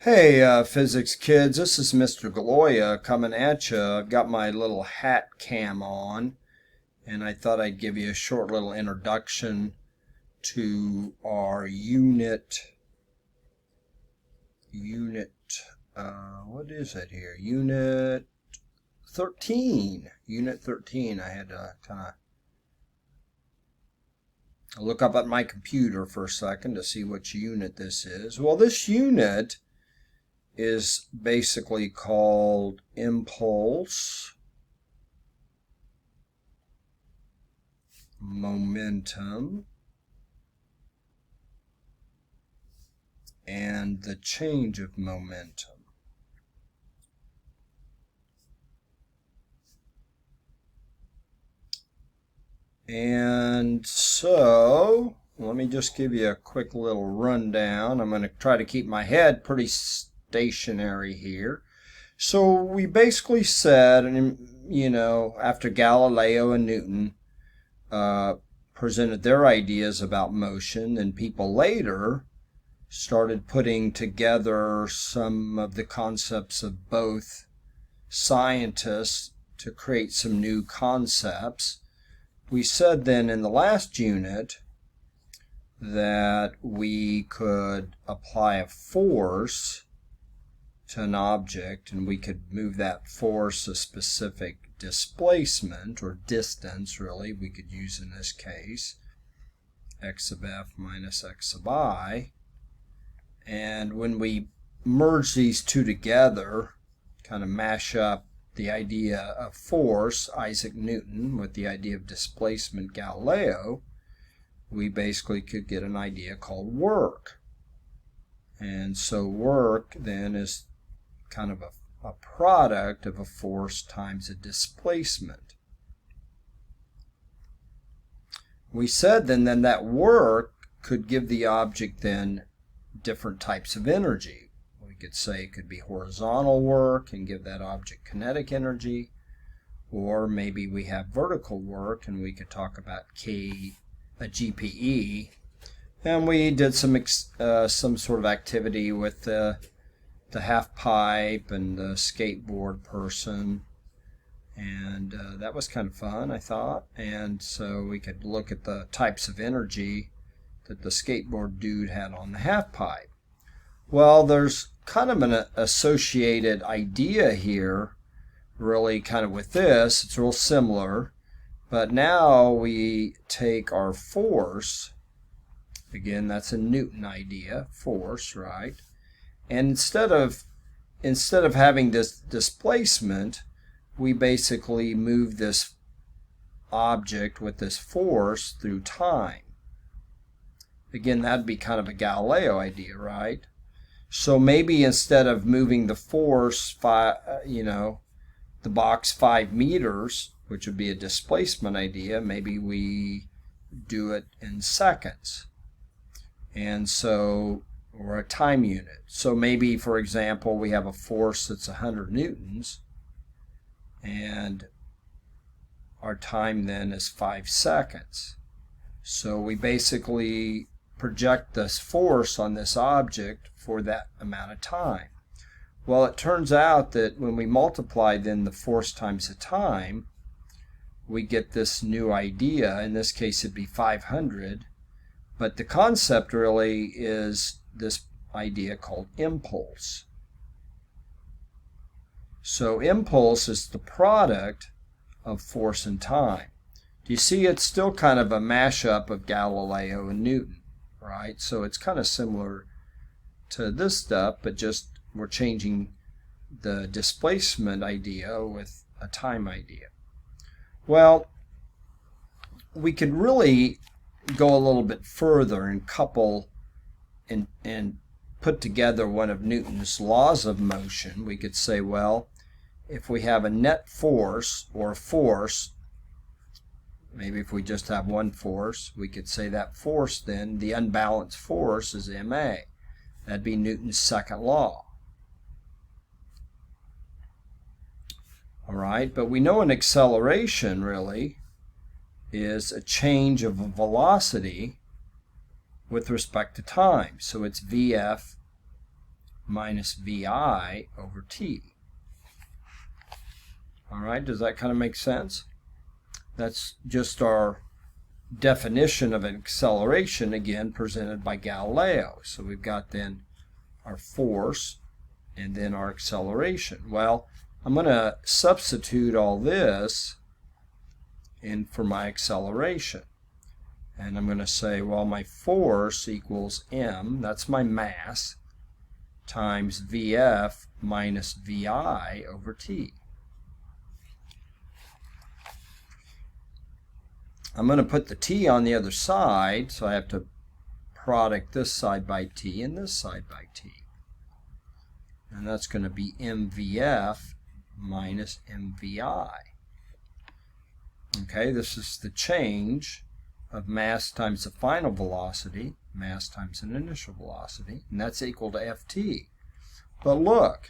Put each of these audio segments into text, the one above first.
Hey, physics kids, this is Mr. Galoya coming at you. I've got my little hat cam on, and I thought I'd give you a short little introduction to our what is it here? Unit 13. Unit 13. I had to kind of look up at my computer for a second to see which unit this is. Well, this unit is basically called impulse, momentum, and the change of momentum. And so, let me just give you a quick little rundown. I'm going to try to keep my head pretty stationary here. So we basically said, after Galileo and Newton presented their ideas about motion, then people later started putting together some of the concepts of both scientists to create some new concepts. We said then in the last unit that we could apply a force to an object, and we could move that force a specific displacement or distance, really, we could use in this case, x sub f minus x sub I. And when we merge these two together, kind of mash up the idea of force, Isaac Newton, with the idea of displacement, Galileo, we basically could get an idea called work. And so work then is kind of a product of a force times a displacement. We said then that work could give the object then different types of energy. We could say it could be horizontal work and give that object kinetic energy, or maybe we have vertical work and we could talk about a GPE. And we did some sort of activity with the half pipe and the skateboard person, and that was kind of fun, I thought. And so we could look at the types of energy that the skateboard dude had on the half pipe. Well, there's kind of an associated idea here, really, kind of with this. It's real similar, but now we take our force. Again, that's a Newton idea, force, right? And instead of having this displacement, we basically move this object with this force through time. Again, that'd be kind of a Galileo idea, right? So maybe instead of moving the force, the box 5 meters, which would be a displacement idea, maybe we do it in seconds. And so, or a time unit. So maybe, for example, we have a force that's 100 newtons, and our time then is 5 seconds. So we basically project this force on this object for that amount of time. Well, it turns out that when we multiply then the force times the time, we get this new idea. In this case, it'd be 500. But the concept really is this idea called impulse. So impulse is the product of force and time. Do you see it's still kind of a mashup of Galileo and Newton, right? So it's kind of similar to this stuff, but just we're changing the displacement idea with a time idea. Well, we could really go a little bit further and couple and put together one of Newton's laws of motion. We could say, well, if we have a net force or a force, maybe if we just have one force, we could say that force then, the unbalanced force, is ma. That'd be Newton's second law. All right, but we know an acceleration really is a change of a velocity with respect to time. So it's VF minus VI over t. All right, does that kind of make sense? That's just our definition of an acceleration, again, presented by Galileo. So we've got then our force and then our acceleration. Well, I'm going to substitute all this in for my acceleration. And I'm going to say, well, my force equals m, that's my mass, times Vf minus Vi over t. I'm going to put the t on the other side, so I have to product this side by t and this side by t. And that's going to be mvf minus mvi. Okay, this is the change of mass times the final velocity, mass times an initial velocity, and that's equal to ft. But look,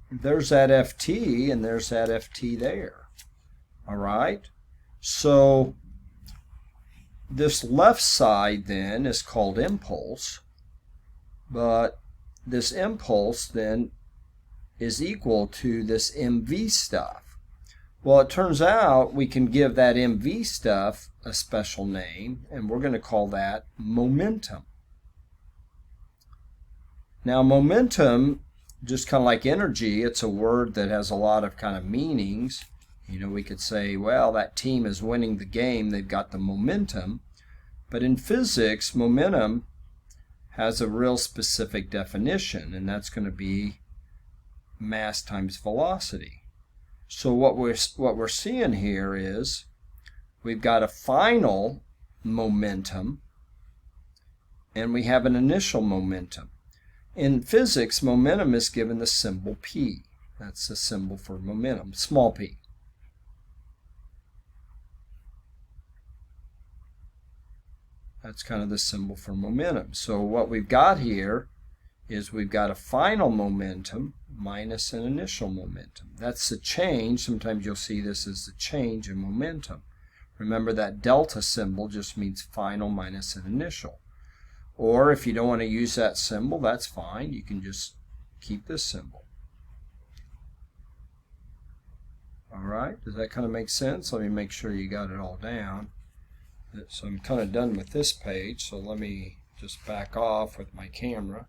there's that ft and there's that ft there. All right, so this left side then is called impulse, but this impulse then is equal to this mv stuff. Well, it turns out we can give that mv stuff a special name, and we're going to call that momentum. Now, momentum, just kind of like energy, it's a word that has a lot of kind of meanings. You know, we could say, well, that team is winning the game, they've got the momentum. But in physics, momentum has a real specific definition, and that's going to be mass times velocity. So what we're seeing here is we've got a final momentum and we have an initial momentum. In physics, momentum is given the symbol p. That's the symbol for momentum, small p. That's kind of the symbol for momentum. So what we've got here is we've got a final momentum minus an initial momentum. That's the change. Sometimes you'll see this as the change in momentum. Remember that delta symbol just means final minus an initial. Or if you don't want to use that symbol, that's fine. You can just keep this symbol. All right, does that kind of make sense? Let me make sure you got it all down. So I'm kind of done with this page, so let me just back off with my camera.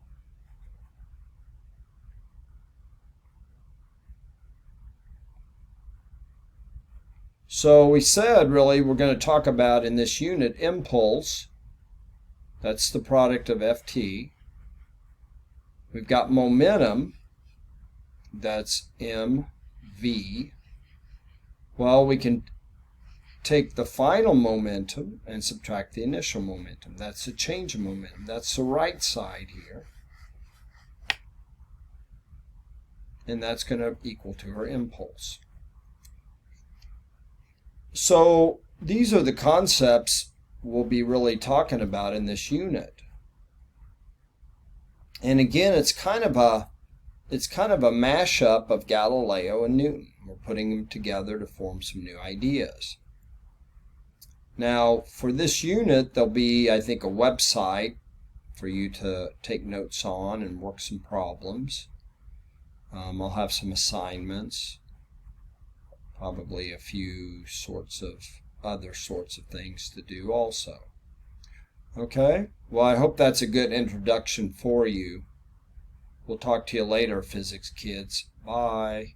So we said really we're going to talk about in this unit impulse. That's the product of Ft. We've got momentum. That's mv. Well, we can take the final momentum and subtract the initial momentum. That's the change of momentum. That's the right side here. And that's going to equal to our impulse. So these are the concepts we'll be really talking about in this unit. And again, it's kind of a mashup of Galileo and Newton. We're putting them together to form some new ideas. Now, for this unit, there'll be, I think, a website for you to take notes on and work some problems. I'll have some assignments, probably a few other sorts of things to do also. Okay? Well, I hope that's a good introduction for you. We'll talk to you later, physics kids. Bye.